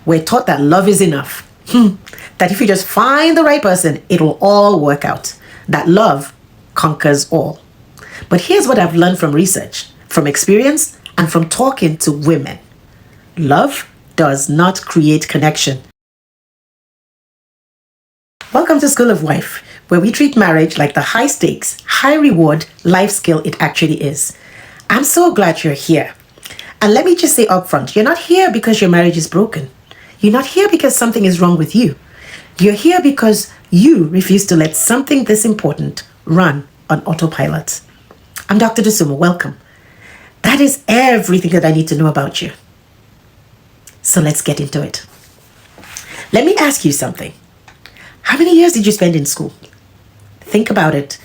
We're taught that love is enough. That if you just find the right person, it will all work out. That love conquers all. But here's what I've learned from research, from experience, and from talking to women. Love does not create connection. Welcome to School of Wife, where we treat marriage like the high stakes, high reward life skill it actually is. I'm so glad you're here. And let me just say upfront, you're not here because your marriage is broken. You're not here because something is wrong with you. You're here because you refuse to let something this important run on autopilot. I'm Dr. Dosunmu. Welcome. That is everything that I need to know about you. So let's get into it. Let me ask you something. How many years did you spend in school? Think about it.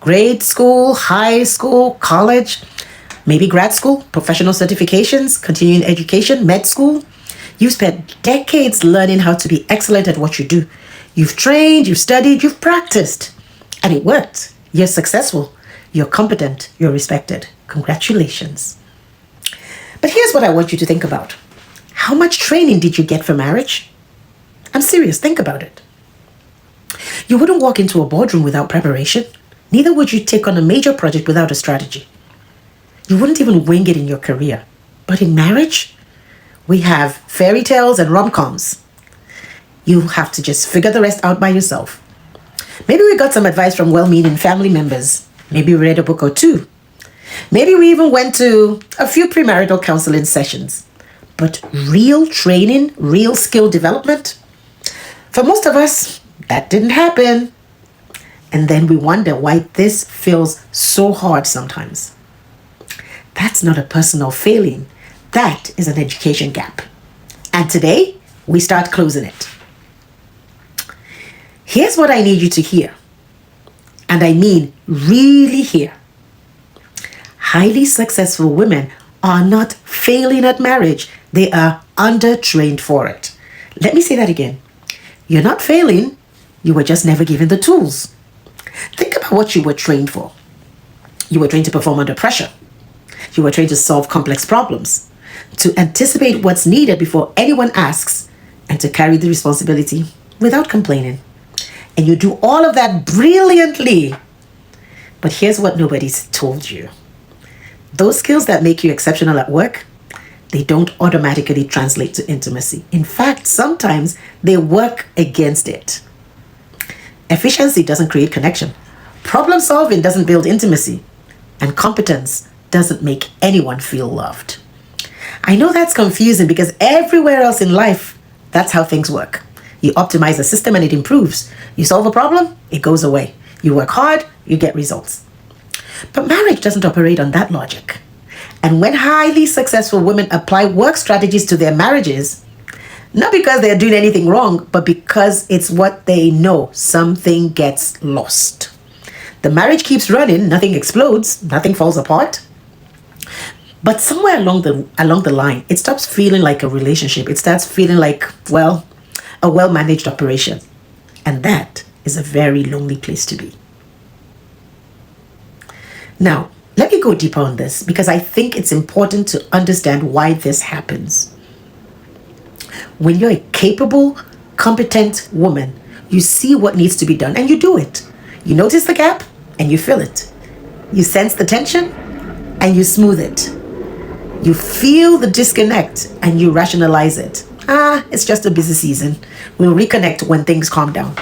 Grade school, high school, college, maybe grad school, professional certifications, continuing education, med school. You've spent decades learning how to be excellent at what you do. You've trained, you've studied, you've practiced, and it worked. You're successful, you're competent, you're respected. Congratulations. But here's what I want you to think about. How much training did you get for marriage? I'm serious, think about it. You wouldn't walk into a boardroom without preparation. Neither would you take on a major project without a strategy. You wouldn't even wing it in your career. But in marriage, we have fairy tales and rom-coms. You have to just figure the rest out by yourself. Maybe we got some advice from well-meaning family members. Maybe we read a book or two. Maybe we even went to a few premarital counseling sessions. But real training, real skill development, for most of us, that didn't happen. And then we wonder why this feels so hard sometimes. That's not a personal failing. That is an education gap. And today, we start closing it. Here's what I need you to hear. And I mean really hear. Highly successful women are not failing at marriage. They are undertrained for it. Let me say that again. You're not failing. You were just never given the tools. Think about what you were trained for. You were trained to perform under pressure. You were trained to solve complex problems, to anticipate what's needed before anyone asks, and to carry the responsibility without complaining. And you do all of that brilliantly. But here's what nobody's told you. Those skills that make you exceptional at work, they don't automatically translate to intimacy. In fact, sometimes they work against it. Efficiency doesn't create connection. Problem solving doesn't build intimacy. And competence doesn't make anyone feel loved. I know that's confusing because everywhere else in life, that's how things work. You optimize a system and it improves. You solve a problem, it goes away. You work hard, you get results. But marriage doesn't operate on that logic. And when highly successful women apply work strategies to their marriages, not because they're doing anything wrong, but because it's what they know, something gets lost. The marriage keeps running, nothing explodes, nothing falls apart. But somewhere along the line, it stops feeling like a relationship. It starts feeling like, well, a well-managed operation. And that is a very lonely place to be. Now, let me go deeper on this because I think it's important to understand why this happens. When you're a capable, competent woman, you see what needs to be done and you do it. You notice the gap and you fill it. You sense the tension and you smooth it. You feel the disconnect and you rationalize it. It's just a busy season. We'll reconnect when things calm down.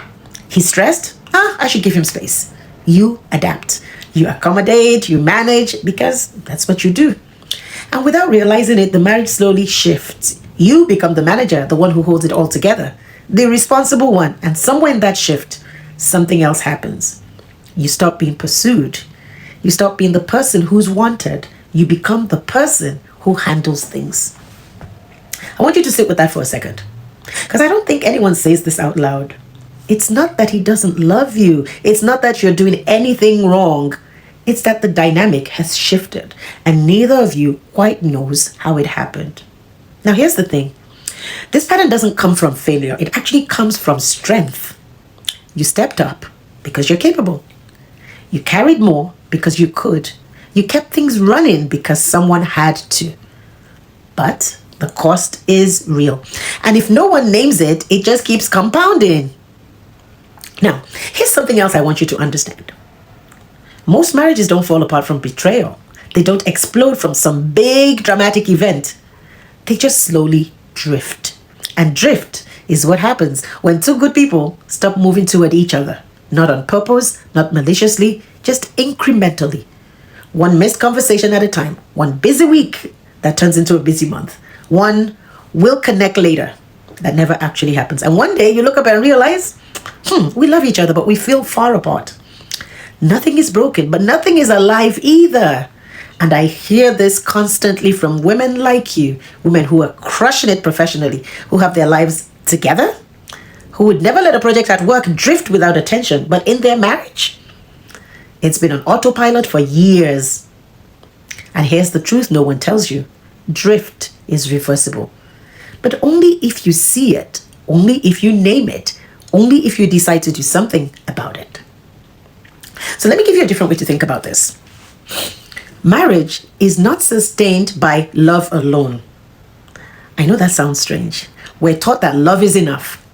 He's stressed? I should give him space. You adapt. You accommodate, you manage, because that's what you do. And without realizing it, the marriage slowly shifts. You become the manager, the one who holds it all together, the responsible one. And somewhere in that shift, something else happens. You stop being pursued. You stop being the person who's wanted. You become the person who handles things. I want you to sit with that for a second, because I don't think anyone says this out loud. It's not that he doesn't love you. It's not that you're doing anything wrong. It's that the dynamic has shifted and neither of you quite knows how it happened. Now, here's the thing. This pattern doesn't come from failure. It actually comes from strength. You stepped up because you're capable. You carried more because you could. You kept things running because someone had to. But The cost is real. And if no one names it, it just keeps compounding. Now, here's something else I want you to understand. Most marriages don't fall apart from betrayal. They don't explode from some big dramatic event. They just slowly drift. And drift is what happens when two good people stop moving toward each other. Not on purpose, not maliciously, just incrementally. One missed conversation at a time. One busy week that turns into a busy month. One will connect later that never actually happens. And one day you look up and realize, we love each other, but we feel far apart. Nothing is broken, but nothing is alive either. And I hear this constantly from women like you, women who are crushing it professionally, who have their lives together, who would never let a project at work drift without attention, but in their marriage, it's been on autopilot for years. And here's the truth no one tells you. Drift is reversible. But only if you see it, only if you name it, only if you decide to do something about it. So let me give you a different way to think about this. Marriage is not sustained by love alone. I know that sounds strange. We're taught that love is enough.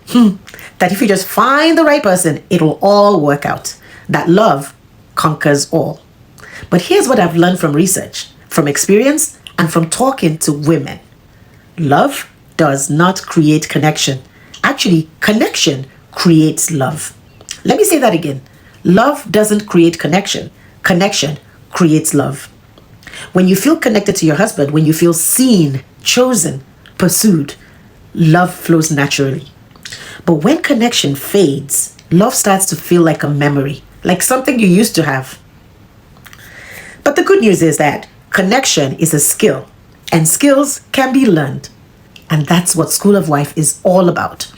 That if you just find the right person, it will all work out. That love conquers all. But here's what I've learned from research, from experience, and from talking to women. Love does not create connection. Actually, connection creates love. Let me say that again. Love doesn't create connection. Connection creates love. When you feel connected to your husband, when you feel seen, chosen, pursued, love flows naturally. But when connection fades, love starts to feel like a memory, like something you used to have. But the good news is that connection is a skill, and skills can be learned. And that's what School of Wife is all about.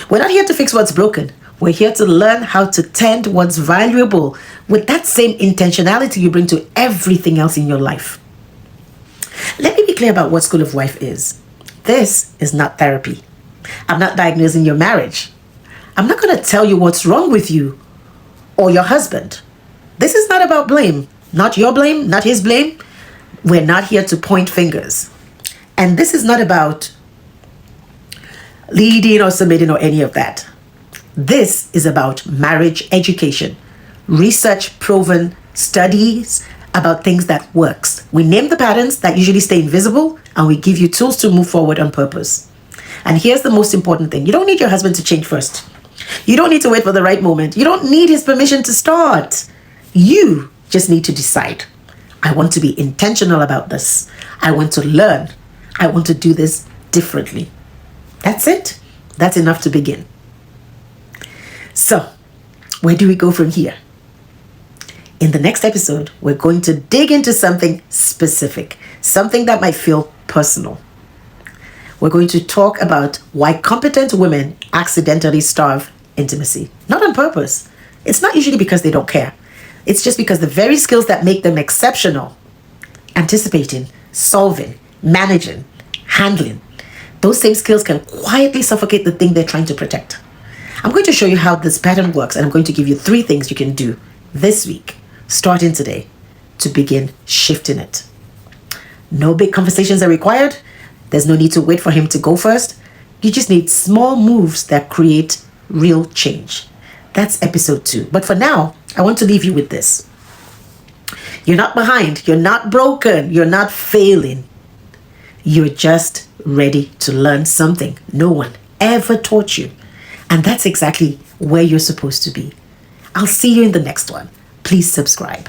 We're not here to fix what's broken. We're here to learn how to tend what's valuable with that same intentionality you bring to everything else in your life. Let me be clear about what School of Wife is. This is not therapy. I'm not diagnosing your marriage. I'm not going to tell you what's wrong with you or your husband. This is not about blame. Not your blame, not his blame. We're not here to point fingers. And this is not about leading or submitting or any of that. This is about marriage education, research proven studies about things that works. We name the patterns that usually stay invisible, and we give you tools to move forward on purpose. And here's the most important thing. You don't need your husband to change first. You don't need to wait for the right moment. You don't need his permission to start. You just need to decide. I want to be intentional about this. I want to learn. I want to do this differently. That's it. That's enough to begin. So, where do we go from here? In the next episode, we're going to dig into something specific, something that might feel personal. We're going to talk about why competent women accidentally starve intimacy. Not on purpose. It's not usually because they don't care. It's just because the very skills that make them exceptional, anticipating, solving, managing, handling, those same skills can quietly suffocate the thing they're trying to protect. I'm going to show you how this pattern works, and I'm going to give you 3 things you can do this week, starting today, to begin shifting it. No big conversations are required. There's no need to wait for him to go first. You just need small moves that create real change. That's episode 2. But for now, I want to leave you with this. You're not behind. You're not broken. You're not failing. You're just ready to learn something no one ever taught you. And that's exactly where you're supposed to be. I'll see you in the next one. Please subscribe.